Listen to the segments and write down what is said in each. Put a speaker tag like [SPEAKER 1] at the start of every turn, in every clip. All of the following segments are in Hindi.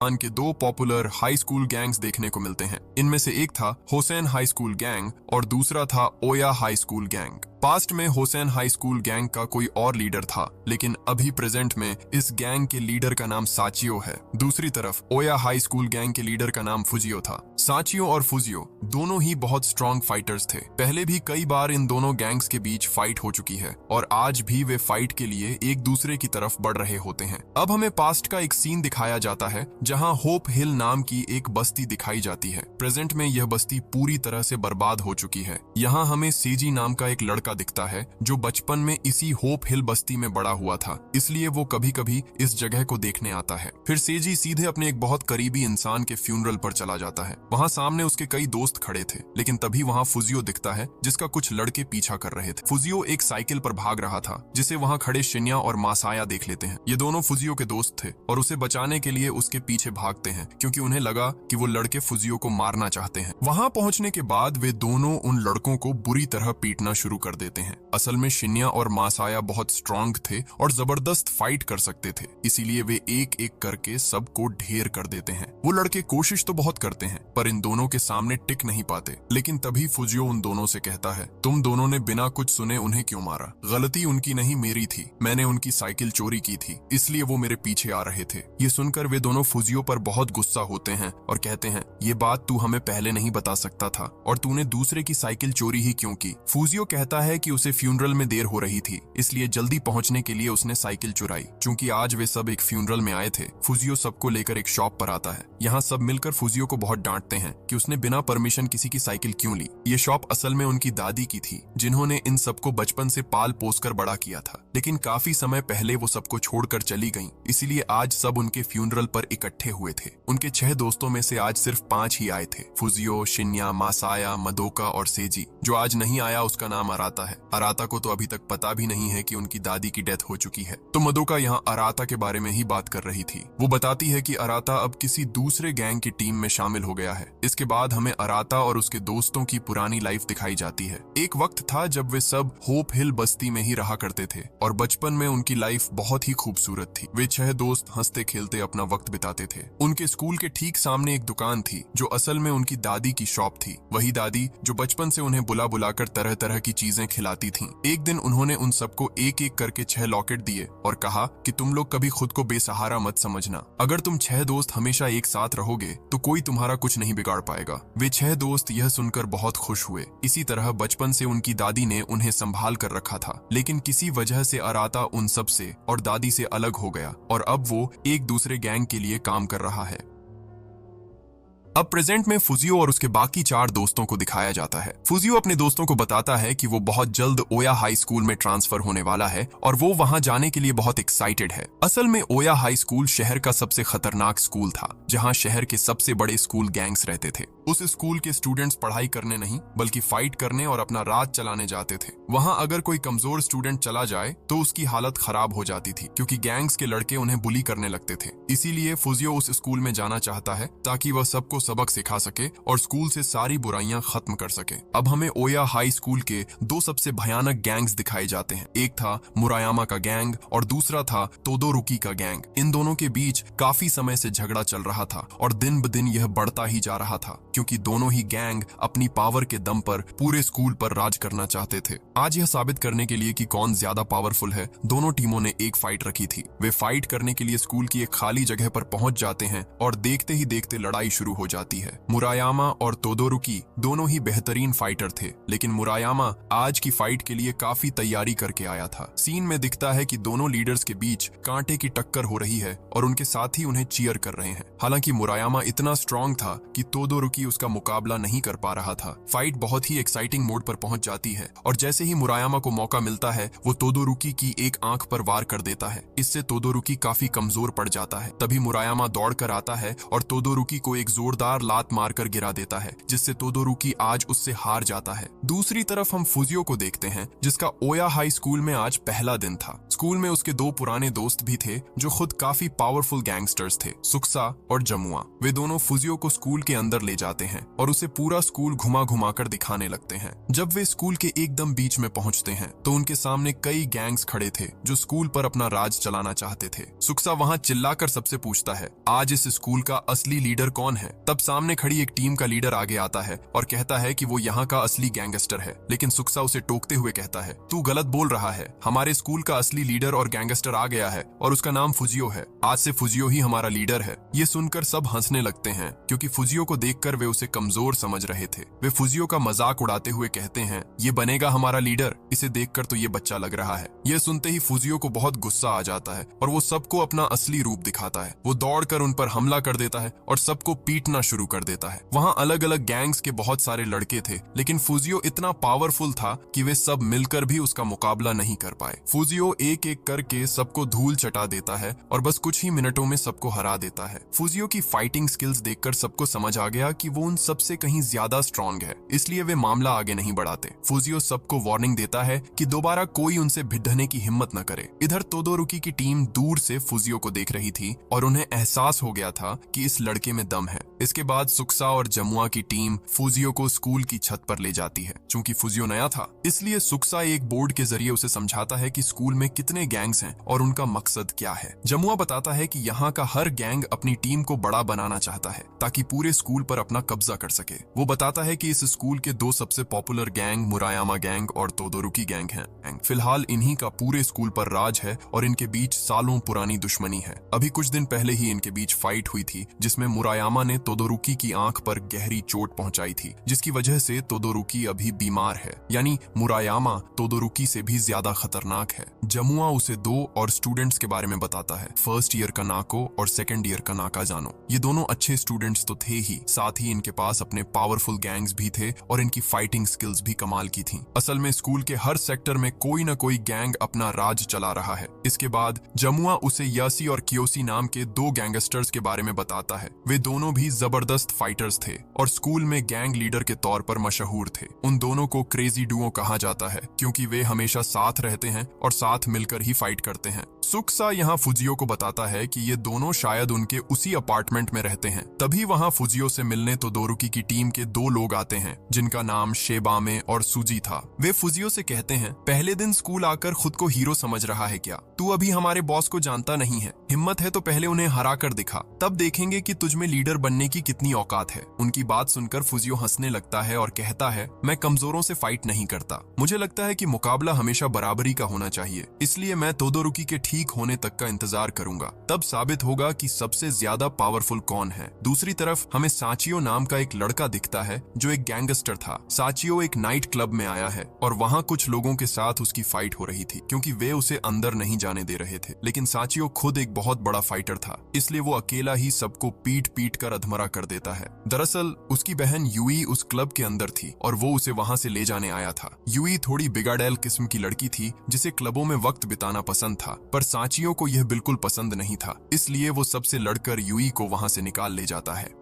[SPEAKER 1] के दो पॉपुलर हाई स्कूल गैंग्स देखने को मिलते हैं। इनमें से एक था हुसैन हाई स्कूल गैंग और दूसरा था ओया हाई स्कूल गैंग। पास्ट में हुसैन हाई स्कूल गैंग का कोई और लीडर था, लेकिन अभी प्रेजेंट में इस गैंग के लीडर का नाम साचियो है। दूसरी तरफ ओया हाई स्कूल गैंग के लीडर का नाम फुजियो था। साचियो और फुजियो दोनों ही बहुत स्ट्रॉन्ग फाइटर्स थे। पहले भी कई बार इन दोनों गैंग्स के बीच फाइट हो चुकी है और आज भी वे फाइट के लिए एक दूसरे की तरफ बढ़ रहे होते हैं। अब हमें पास्ट का एक सीन दिखाया जाता है जहां होप हिल नाम की एक बस्ती दिखाई जाती है। प्रेजेंट में यह बस्ती पूरी तरह से बर्बाद हो चुकी है। यहाँ हमें सेजी नाम का एक लड़का दिखता है जो बचपन में इसी होप हिल बस्ती में बड़ा हुआ था, इसलिए वो कभी कभी इस जगह को देखने आता है। फिर सेजी सीधे अपने एक बहुत करीबी इंसान के फ्यूनरल पर चला जाता है। वहाँ सामने उसके कई दोस्त खड़े थे, लेकिन तभी वहाँ फुजियो दिखता है जिसका कुछ लड़के पीछा कर रहे थे। फुजियो एक साइकिल पर भाग रहा था, जिसे वहाँ खड़े शिन्या और मासाया देख लेते हैं। ये दोनों फुजियो के दोस्त थे और उसे बचाने के लिए उसके पीछे भागते हैं, क्योंकि उन्हें लगा कि वो लड़के फुजियो को मारना चाहते हैं। वहाँ पहुंचने के बाद वे दोनों उन लड़कों को बुरी तरह पीटना शुरू कर देते हैं। असल में शिन्या और मासाया बहुत स्ट्रांग थे और जबरदस्त फाइट कर सकते थे, इसीलिए वे एक एक करके सबको ढेर कर देते हैं। वो लड़के कोशिश तो बहुत करते हैं, पर इन दोनों के सामने टिक नहीं पाते। लेकिन तभी फुजियो उन दोनों से कहता है, तुम दोनों ने बिना कुछ सुने उन्हें क्यों मारा? गलती उनकी नहीं मेरी थी। मैंने उनकी साइकिल चोरी की थी, इसलिए वो मेरे पीछे आ रहे थे। ये सुनकर वे दोनों फुजियो पर बहुत गुस्सा होते हैं और कहते हैं, ये बात तू हमें पहले नहीं बता सकता था, और तूने दूसरे की साइकिल चोरी ही क्यों की? फुजियो कहता है कि उसे फ्यूनरल में देर हो रही थी, इसलिए जल्दी पहुंचने के लिए उसने साइकिल चुराई। चूंकि आज वे सब एक फ्यूनरल में आए थे, फुजियो सबको लेकर एक शॉप पर आता है। यहाँ सब मिलकर फुजियो को बहुत डांटते हैं कि उसने बिना परमिशन किसी की साइकिल क्यों ली। ये शॉप असल में उनकी दादी की थी, जिन्होंने इन सबको बचपन से पाल पोस कर बड़ा किया था, लेकिन काफी समय पहले वो सबको छोड़कर चली गईं, इसीलिए आज सब उनके फ्यूनरल पर इकट्ठे हुए थे। उनके 6 दोस्तों में से आज सिर्फ 5 ही आए थे, फुजियो, शिन्या, मासाया, मदोका और सेजी। जो आज नहीं आया उसका नाम अराता है। अराता को तो अभी तक पता भी नहीं है कि उनकी दादी की डेथ हो चुकी है। तो मदोका यहाँ अराता के बारे में ही बात कर रही थी। वो बताती है कि अराता अब किसी दूसरे गैंग की टीम में शामिल हो गया है। इसके बाद हमें अराता और उसके दोस्तों की पुरानी लाइफ दिखाई जाती है। एक वक्त था जब वे सब होप हिल बस्ती में ही रहा करते थे और बचपन में उनकी लाइफ बहुत ही खूबसूरत थी। वे 6 दोस्त हंसते खेलते अपना वक्त बिताते थे। उनके स्कूल के ठीक सामने एक दुकान थी जो असल में उनकी दादी की शॉप थी। वही दादी जो बचपन से उन्हें बुला बुलाकर तरह तरह की चीजें खिलाती थीं। एक दिन उन्होंने उन सबको एक एक करके 6 लॉकेट दिए और कहा कि तुम लोग कभी खुद को बेसहारा मत समझना। अगर तुम 6 दोस्त हमेशा एक साथ रहोगे तो कोई तुम्हारा कुछ नहीं बिगाड़ पाएगा। वे 6 दोस्त यह सुनकर बहुत खुश हुए। इसी तरह बचपन से उनकी दादी ने उन्हें संभाल कर रखा था, लेकिन किसी वजह से अराता उन सब से और दादी से अलग हो गया और अब वो एक दूसरे गैंग के लिए काम कर रहा है। अब प्रेजेंट में फुजियो और उसके बाकी 4 दोस्तों को दिखाया जाता है। फुजियो अपने दोस्तों को बताता है कि वो बहुत जल्द ओया हाई स्कूल में ट्रांसफर होने वाला है और वो वहां जाने के लिए बहुत एक्साइटेड है। असल में ओया हाई स्कूल शहर का सबसे खतरनाक स्कूल था, जहां शहर के सबसे बड़े स्कूल गैंग्स रहते थे। उस स्कूल के स्टूडेंट्स पढ़ाई करने नहीं बल्कि फाइट करने और अपना राज चलाने जाते थे। वहां अगर कोई कमजोर स्टूडेंट चला जाए तो उसकी हालत खराब हो जाती थी, क्योंकि गैंग्स के लड़के उन्हें बुली करने लगते थे। इसीलिए फुजियो उस स्कूल में जाना चाहता है ताकि वह सबको सबक सिखा सके और स्कूल से सारी बुराइयां खत्म कर सके। अब हमें ओया हाई स्कूल के 2 सबसे भयानक गैंग्स दिखाए जाते हैं। एक था मुरायामा का गैंग और दूसरा था तोदोरुकी का गैंग। इन दोनों के बीच काफी समय से झगड़ा चल रहा था और दिन ब दिन यह बढ़ता ही जा रहा था, क्योंकि दोनों ही गैंग अपनी पावर के दम पर पूरे स्कूल पर राज करना चाहते थे। आज यह साबित करने के लिए कि कौन ज्यादा पावरफुल है, दोनों टीमों ने एक फाइट रखी थी। वे फाइट करने के लिए स्कूल की एक खाली जगह पर पहुंच जाते हैं और देखते ही देखते लड़ाई शुरू हो जाती है। मुरायामा और तोदोरुकी दोनों ही बेहतरीन फाइटर थे, लेकिन मुरायामा आज की फाइट के लिए काफी तैयारी करके आया था। सीन में दिखता है कि दोनों लीडर्स के बीच कांटे की टक्कर हो रही है और उनके साथी उन्हें चीयर कर रहे हैं। हालांकि मुरायामा इतना स्ट्रांग था कि तोदोरुकी उसका मुकाबला नहीं कर पा रहा था। फाइट बहुत ही एक्साइटिंग मोड पर पहुंच जाती है और जैसे ही मुरायामा को मौका मिलता है वो तोदोरुकी की एक आंख पर वार कर देता है। इससे तोदोरुकी काफी कमजोर पड़ जाता है। तभी मुरायामा दौड़ कर आता है और तोदोरुकी को एक जोरदार जोरदार लात मारकर गिरा देता है, जिससे तोदोरुकी आज उससे हार जाता है। दूसरी तरफ हम फुजियो को देखते हैं, जिसका ओया हाई स्कूल में आज पहला दिन था। स्कूल में उसके दो पुराने दोस्त भी थे जो खुद काफी पावरफुल गैंगस्टर्स थे, सुक्सा और जमुआ। वे दोनों फुजियो को स्कूल के अंदर ले जाते हैं और उसे पूरा स्कूल घुमा घुमा कर दिखाने लगते हैं। जब वे स्कूल के एकदम बीच में पहुंचते हैं तो उनके सामने कई गैंग्स खड़े थे जो स्कूल पर अपना राज चलाना चाहते थे। सुक्सा वहां चिल्लाकर सबसे पूछता है, आज इस स्कूल का असली लीडर कौन है? तब सामने खड़ी एक टीम का लीडर आगे आता है और कहता है कि वो यहाँ का असली गैंगस्टर है, लेकिन सुक्सा उसे टोकते हुए कहता है, तू गलत बोल रहा है। हमारे स्कूल का असली लीडर और गैंगस्टर आ गया है और उसका नाम फुजियो है। आज से फुजियो ही हमारा लीडर है। ये सुनकर सब हंसने लगते हैं क्योंकि फुजियो को देखकर वे उसे कमजोर समझ रहे थे। वे फुजियो का मजाक उड़ाते हुए कहते हैं, ये बनेगा हमारा लीडर, इसे देखकर तो ये बच्चा लग रहा है। यह सुनते ही फुजियो को बहुत गुस्सा आ जाता है और वो सबको अपना असली रूप दिखाता है। वो दौड़कर उन पर हमला कर देता है और सबको पीटना शुरू कर देता है। वहाँ अलग अलग गैंग्स के बहुत सारे लड़के थे, लेकिन फुजियो इतना पावरफुल था कि वे सब मिलकर भी उसका मुकाबला नहीं कर पाए। फुजियो एक एक करके सबको धूल चटा देता है और बस कुछ ही मिनटों में सबको हरा देता है। फुजियो की फाइटिंग स्किल्स देखकर सबको समझ आ गया कि वो उन सबसे कहीं ज्यादा स्ट्रॉन्ग है, इसलिए वे मामला आगे नहीं बढ़ाते। फुजियो सबको वार्निंग देता है कि दोबारा कोई उनसे भिड़ने की हिम्मत न करे। इधर तोदोरुकी की टीम दूर से फुजियो को देख रही थी और उन्हें एहसास हो गया था कि इस लड़के में दम है। इसके बाद सुक्सा और जमुआ की टीम फुजियो को स्कूल की छत पर ले जाती है। चूंकि फुजियो नया था, इसलिए सुक्सा एक बोर्ड के जरिए उसे समझाता है कि स्कूल में कितने गैंग्स हैं और उनका मकसद क्या है। जमुआ बताता है कि यहाँ का हर गैंग अपनी टीम को बड़ा बनाना चाहता है ताकि पूरे स्कूल पर अपना कब्जा कर सके। वो बताता है कि इस स्कूल के दो सबसे पॉपुलर गैंग मुरायामा गैंग और तोदोरुकी गैंग हैं। फिलहाल इन्हीं का पूरे स्कूल पर राज है और इनके बीच सालों पुरानी दुश्मनी है। अभी कुछ दिन पहले ही इनके बीच फाइट हुई थी, जिसमें मुरायामा ने तोदोरुकी की आंख पर गहरी चोट पहुंचाई थी, जिसकी वजह से तोदोरुकी अभी बीमार है। यानी मुरायामा तोदोरुकी से भी ज्यादा खतरनाक है। जमुआ उसे दो और स्टूडेंट्स के बारे में बताता है, फर्स्ट ईयर का नाको और सेकंड ईयर का नाकाजानो। ये दोनों अच्छे स्टूडेंट्स तो थे ही, साथ ही इनके पास अपने पावरफुल गैंग्स भी थे और इनकी फाइटिंग स्किल्स भी कमाल की थी। असल में स्कूल के हर सेक्टर में कोई न कोई गैंग अपना राज चला रहा है। इसके बाद जमुआ उसे यासी और कियोसी नाम के दो गैंगस्टर्स के बारे में बताता है। वे दोनों भी जबरदस्त फाइटर्स थे और स्कूल में गैंग लीडर के तौर पर मशहूर थे। उन दोनों को क्रेजी डुओ कहा जाता है क्योंकि वे हमेशा साथ रहते हैं और साथ मिलकर ही फाइट करते हैं। सुक्सा यहाँ फुजियो को बताता है कि ये दोनों शायद उनके उसी अपार्टमेंट में रहते हैं। तभी वहाँ फुजियो से मिलने तोदोरुकी की टीम के दो लोग आते हैं जिनका नाम शेबामे और सुजी था। वे फुजियो से कहते हैं, पहले दिन स्कूल आकर खुद को हीरो समझ रहा है क्या? तू अभी हमारे बॉस को जानता नहीं है। हिम्मत है तो पहले उन्हें हरा कर दिखा, तब देखेंगे कि तुझमें लीडर बनने की कितनी औकात है। उनकी बात सुनकर फुजियो हंसने लगता है और कहता है, मैं कमजोरों से फाइट नहीं करता। मुझे लगता है कि मुकाबला हमेशा बराबरी का होना चाहिए, इसलिए मैं तोदोरुकी के ठीक होने तक का इंतजार करूंगा। तब साबित होगा कि सबसे ज्यादा पावरफुल कौन है। दूसरी तरफ हमें साचियो नाम का एक लड़का दिखता है जो एक गैंगस्टर था। साचियो एक नाइट क्लब में आया है और वहाँ कुछ लोगों के साथ उसकी फाइट हो रही थी क्योंकि वे उसे अंदर नहीं जाने दे रहे थे। लेकिन साचियो खुद एक बहुत बड़ा फाइटर था, इसलिए वो अकेला ही सबको पीट पीट कर अधमरा कर देता है। दरअसल उसकी बहन यूई उस क्लब के अंदर थी और वो उसे वहाँ से ले जाने आया था। यूई थोड़ी बिगाड़ैल किस्म की लड़की थी जिसे क्लबों में वक्त बिताना पसंद था, पर साचियो को यह बिल्कुल पसंद नहीं था, इसलिए वो सबसे लड़कर यूई को वहां से निकाल ले जाता है।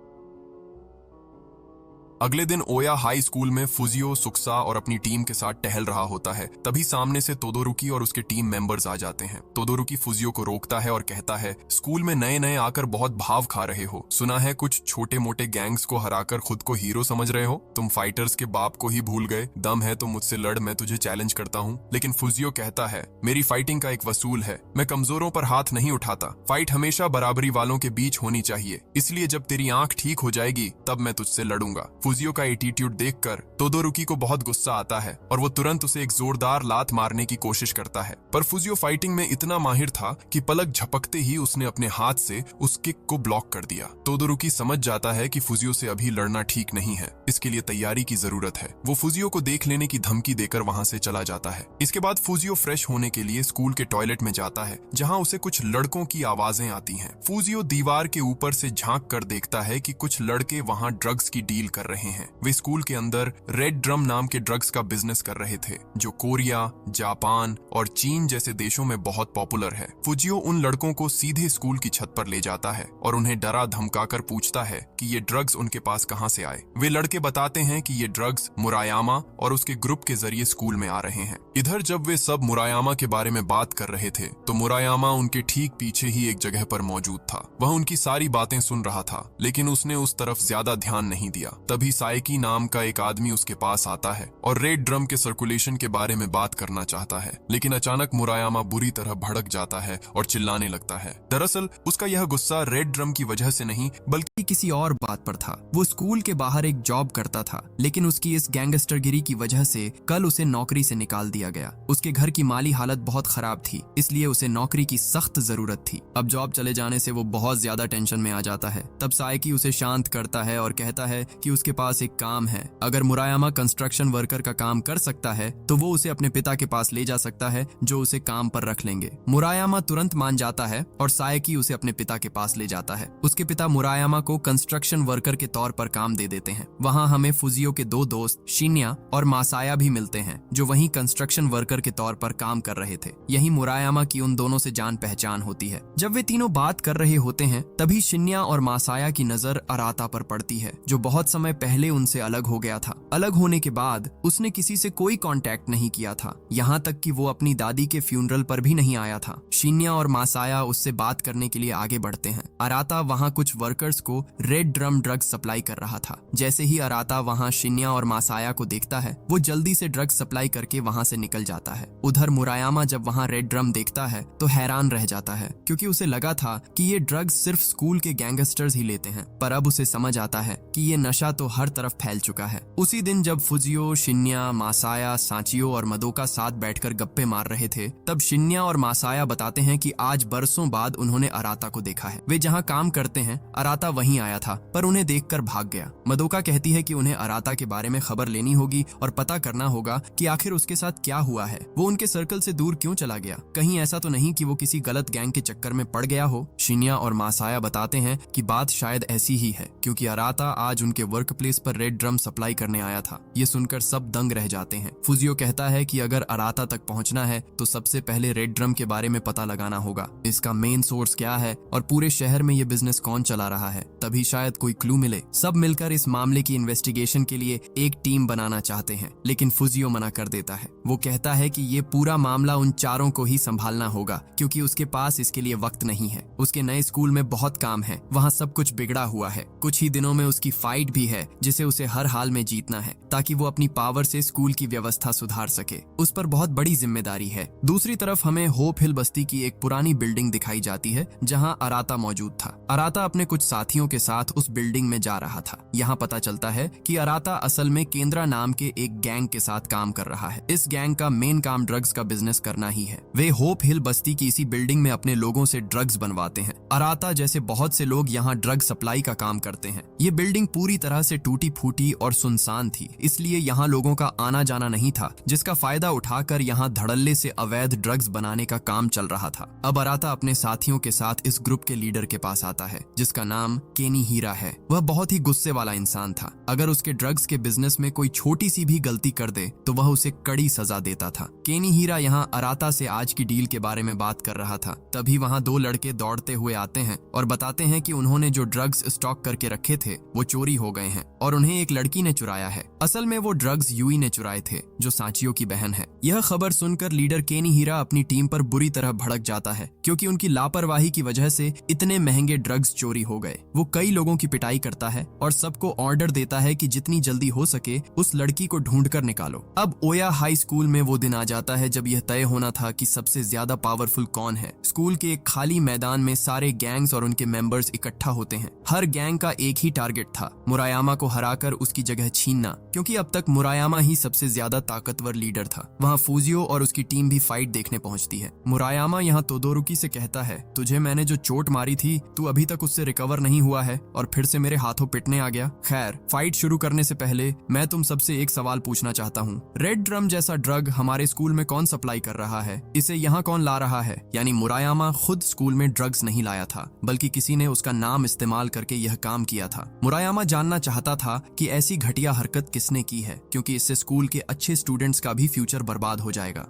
[SPEAKER 1] अगले दिन ओया हाई स्कूल में फुजियो सुक्सा और अपनी टीम के साथ टहल रहा होता है। तभी सामने से तोदोरुकी और उसके टीम मेंबर्स आ जाते हैं। तोदोरुकी फुजियो को रोकता है और कहता है, स्कूल में नए नए आकर बहुत भाव खा रहे हो। सुना है कुछ छोटे मोटे गैंग्स को हराकर खुद को हीरो समझ रहे हो। तुम फाइटर्स के बाप को ही भूल गए। दम है तो मुझसे लड़, मैं तुझे चैलेंज करता हूँ। लेकिन फुजियो कहता है, मेरी फाइटिंग का एक वसूल है, मैं कमजोरों पर हाथ नहीं उठाता। फाइट हमेशा बराबरी वालों के बीच होनी चाहिए, इसलिए जब तेरी आंख ठीक हो जाएगी तब मैं तुझसे लड़ूंगा। फुजियो का एटीट्यूड देखकर तोदोरुकी को बहुत गुस्सा आता है और वो तुरंत उसे एक जोरदार लात मारने की कोशिश करता है, पर फुजियो फाइटिंग में इतना माहिर था कि पलक झपकते ही उसने अपने हाथ से उस किक को ब्लॉक कर दिया। तोदोरुकी समझ जाता है कि फुजियो से अभी लड़ना ठीक नहीं है, इसके लिए तैयारी की जरूरत है। वो फुजियो को देख लेने की धमकी देकर वहां से चला जाता है। इसके बाद फुजियो फ्रेश होने के लिए स्कूल के टॉयलेट में जाता है, जहाँ उसे कुछ लड़कों की आवाजें आती हैं। फुजियो दीवार के ऊपर से झांक कर देखता है कि कुछ लड़के वहां ड्रग्स की डील कर रहे रहे हैं। वे स्कूल के अंदर रेड ड्रम नाम के ड्रग्स का बिजनेस कर रहे थे, जो कोरिया, जापान और चीन जैसे देशों में बहुत पॉपुलर है। फुजियो उन लड़कों को सीधे स्कूल की छत पर ले जाता है और उन्हें डरा धमकाकर पूछता है कि ये ड्रग्स उनके पास कहां से आए। वे लड़के बताते हैं कि ये ड्रग्स मुरायामा और उसके ग्रुप के जरिए स्कूल में आ रहे हैं। इधर जब वे सब मुरायामा के बारे में बात कर रहे थे तो मुरायामा उनके ठीक पीछे ही एक जगह पर मौजूद था। वह उनकी सारी बातें सुन रहा था, लेकिन उसने उस तरफ ज्यादा ध्यान नहीं दिया। तभी साइकी नाम का एक आदमी उसके पास आता है और रेड ड्रम के सर्कुलेशन के बारे में बात करना चाहता है, लेकिन अचानक मुरायामा बुरी तरह भड़क जाता है और चिल्लाने लगता है। दरअसल उसका यह गुस्सा रेड ड्रम की वजह से नहीं बल्कि
[SPEAKER 2] किसी और बात पर था। वो स्कूल के बाहर एक जॉब करता था, लेकिन उसकी इस गैंगस्टरगिरी की वजह से कल उसे नौकरी से निकाल दिया गया। उसके घर की माली हालत बहुत खराब थी, इसलिए उसे नौकरी की सख्त जरूरत थी। अब जॉब चले जाने से वो बहुत ज्यादा टेंशन में आ जाता है। तब साइकी उसे शांत करता है और कहता है कि उसके पास एक काम है। अगर मुरायामा कंस्ट्रक्शन वर्कर का काम कर सकता है तो वो उसे अपने पिता के पास ले जा सकता है, जो उसे काम पर रख लेंगे। मुरायामा तुरंत मान जाता है और साइकी उसे अपने पिता के पास ले जाता है। उसके पिता मुरायामा को कंस्ट्रक्शन वर्कर के तौर पर काम दे देते हैं। वहाँ हमें फुजियो के दो दोस्त शिन्या और मासाया भी मिलते हैं, जो वहीं कंस्ट्रक्शन वर्कर के तौर पर काम कर रहे थे। यही मुरायामा की उन दोनों से जान पहचान होती है। जब वे तीनों बात कर रहे होते हैं तभी शिन्या और मासाया की नजर अराता पर पड़ती है, जो बहुत समय पहले उनसे अलग हो गया था। अलग होने के बाद उसने किसी से कोई कांटेक्ट नहीं किया था, यहाँ तक कि वो अपनी दादी के फ्यूनरल पर भी नहीं आया था। शिन्या और मासाया उससे बात करने के लिए आगे बढ़ते हैं। अराता वहाँ कुछ वर्कर्स को रेड ड्रम ड्रग्स सप्लाई कर रहा था। जैसे ही अराता वहाँ शिन्या और मासाया को देखता है, वो जल्दी से ड्रग्स सप्लाई करके वहाँ से निकल जाता है। उधर मुरायामा जब वहाँ रेड ड्रम देखता है तो हैरान रह जाता है, क्योंकि उसे लगा था कि ये ड्रग्स सिर्फ स्कूल के गैंगस्टर्स ही लेते हैं, पर अब उसे समझ आता है कि ये नशा तो हर तरफ फैल चुका है। उसी दिन जब फुजियो, शिन्या, मासाया, सांचियो और मदोका साथ बैठकर गप्पे मार रहे थे, तब शिन्या और मासाया बताते हैं कि आज बरसों बाद उन्होंने अराता को देखा है। वे जहाँ काम करते हैं अराता वहीं आया था, पर उन्हें देखकर भाग गया। मदोका कहती है कि उन्हें अराता के बारे में खबर लेनी होगी और पता करना होगा कि आखिर उसके साथ क्या हुआ है। वो उनके सर्कल से दूर क्यों चला गया? कहीं ऐसा तो नहीं कि वो किसी गलत गैंग के चक्कर में पड़ गया हो? शिन्या और मासाया बताते हैं कि बात शायद ऐसी ही है, क्योंकि अराता आज उनके वर्क प्लेस पर रेड ड्रम सप्लाई करने आया था। ये सुनकर सब दंग रह जाते हैं। फुजियो कहता है कि अगर अराता तक पहुंचना है तो सबसे पहले रेड ड्रम के बारे में पता लगाना होगा, इसका मेन सोर्स क्या है और पूरे शहर में ये बिजनेस कौन चला रहा है, तभी शायद कोई क्लू मिले। सब मिलकर इस मामले की इन्वेस्टिगेशन के लिए एक टीम बनाना चाहते हैं, लेकिन फुजियो मना कर देता है। वो कहता है कि ये पूरा मामला उन चारों को ही संभालना होगा, क्योंकि उसके पास इसके लिए वक्त नहीं है। उसके नए स्कूल में बहुत काम है, वहाँ सब कुछ बिगड़ा हुआ है। कुछ ही दिनों में उसकी फाइट भी है, जिसे उसे हर हाल में जीतना है, ताकि वो अपनी पावर से स्कूल की व्यवस्था सुधार सके। उस पर बहुत बड़ी जिम्मेदारी है। दूसरी तरफ हमें होप हिल बस्ती की एक पुरानी बिल्डिंग दिखाई जाती है, जहाँ अराता मौजूद था। अराता अपने कुछ साथियों के साथ उस बिल्डिंग में जा रहा था। यहाँ पता चलता है कि अराता असल में केंद्रा नाम के एक गैंग के साथ काम कर रहा है। इस गैंग का मेन काम ड्रग्स का बिजनेस करना ही है। वे होप हिल बस्ती की इसी बिल्डिंग में अपने लोगों से ड्रग्स बनवाते हैं। अराता जैसे बहुत से लोग यहाँ ड्रग सप्लाई का काम करते हैं। ये बिल्डिंग पूरी तरह से टूटी फूटी और सुनसान थी, इसलिए यहाँ लोगों का आना जाना नहीं था, जिसका फायदा उठाकर यहाँ धड़ल्ले से अवैध ड्रग्स बनाने का काम चल रहा था। अब अराता अपने साथियों के साथ इस ग्रुप के लीडर के पास आता है, जिसका नाम केनी हीरा है। वह बहुत ही गुस्से वाला इंसान था। अगर उसके ड्रग्स के बिजनेस में कोई छोटी सी भी गलती कर दे तो वह उसे कड़ी सजा देता था। केनी हीरा यहाँ अराता से आज की डील के बारे में बात कर रहा था। तभी वहाँ दो लड़के दौड़ते हुए आते हैं और बताते हैं कि उन्होंने जो ड्रग्स स्टॉक करके रखे थे वो चोरी हो गए हैं और उन्हें एक लड़की ने चुराया है। असल में वो ड्रग्स यूई ने चुराए थे, जो सांचियो की बहन है। यह खबर सुनकर लीडर केनी हीरा अपनी टीम पर बुरी तरह भड़क जाता है, क्योंकि उनकी लापरवाही की वजह से इतने महंगे ड्रग्स चोरी हो गए। वो कई लोगों की पिटाई करता है और सबको ऑर्डर देता है कि जितनी जल्दी हो सके उस लड़की को ढूंढ कर निकालो। अब ओया हाई स्कूल में वो दिन आ जाता है जब यह तय होना था कि सबसे ज्यादा पावरफुल कौन है। स्कूल के एक खाली मैदान में सारे गैंग्स और उनके मेंबर्स इकट्ठा होते हैं। हर गैंग का एक ही टारगेट था, मुरायामा को हराकर उसकी जगह छीनना, क्योंकि अब तक मुरायामा ही सबसे ज्यादा ताकतवर लीडर था। वहाँ फुजियो और उसकी टीम भी फाइट देखने पहुंचती है। मुरायामा यहाँ तोदोरुकी से कहता है, तुझे मैंने जो चोट मारी थी तू अभी तक उससे रिकवर नहीं हुआ है और फिर से मेरे हाथों पिटने आ गया। खैर, फाइट शुरू करने से पहले मैं तुम सबसे एक सवाल पूछना चाहता हूँ। रेड ड्रम जैसा ड्रग हमारे स्कूल में कौन सप्लाई कर रहा है? इसे यहाँ कौन ला रहा है? यानी मुरायामा खुद स्कूल में ड्रग्स नहीं लाया था, बल्कि किसी ने उसका नाम इस्तेमाल करके यह काम किया था। मुरायामा जानना चाहता पता था कि ऐसी घटिया हरकत किसने की है, क्योंकि इससे स्कूल के अच्छे स्टूडेंट्स का भी फ्यूचर बर्बाद हो जाएगा।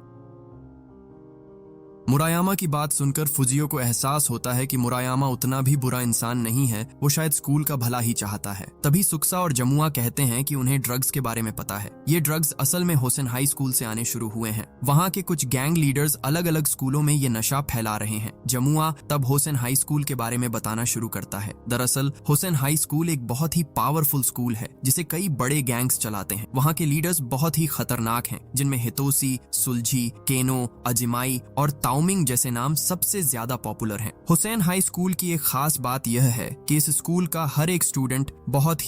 [SPEAKER 2] मुरायामा की बात सुनकर फुजियो को एहसास होता है कि मुरायामा उतना भी बुरा इंसान नहीं है, वो शायद स्कूल का भला ही चाहता है। तभी सुक्सा और जमुआ कहते हैं कि उन्हें ड्रग्स के बारे में पता है। ये ड्रग्स असल में होसेन हाई स्कूल से आने शुरू हुए हैं। वहाँ के कुछ गैंग लीडर्स अलग अलग स्कूलों में ये नशा फैला रहे हैं। जमुआ तब होसेन हाई स्कूल के बारे में बताना शुरू करता है। दरअसल होसेन हाई स्कूल एक बहुत ही पावरफुल स्कूल है जिसे कई बड़े गैंग्स चलाते हैं। वहाँ के लीडर्स बहुत ही खतरनाक हैं, जिनमें हितोसी, सुलझी, केनो, अजिमाई और ताओमिंग जैसे नाम सबसे ज्यादा पॉपुलर हैं। होसेन हाई स्कूल की एक खास बात यह है कि इस स्कूल का हर एक स्टूडेंट बहुत ही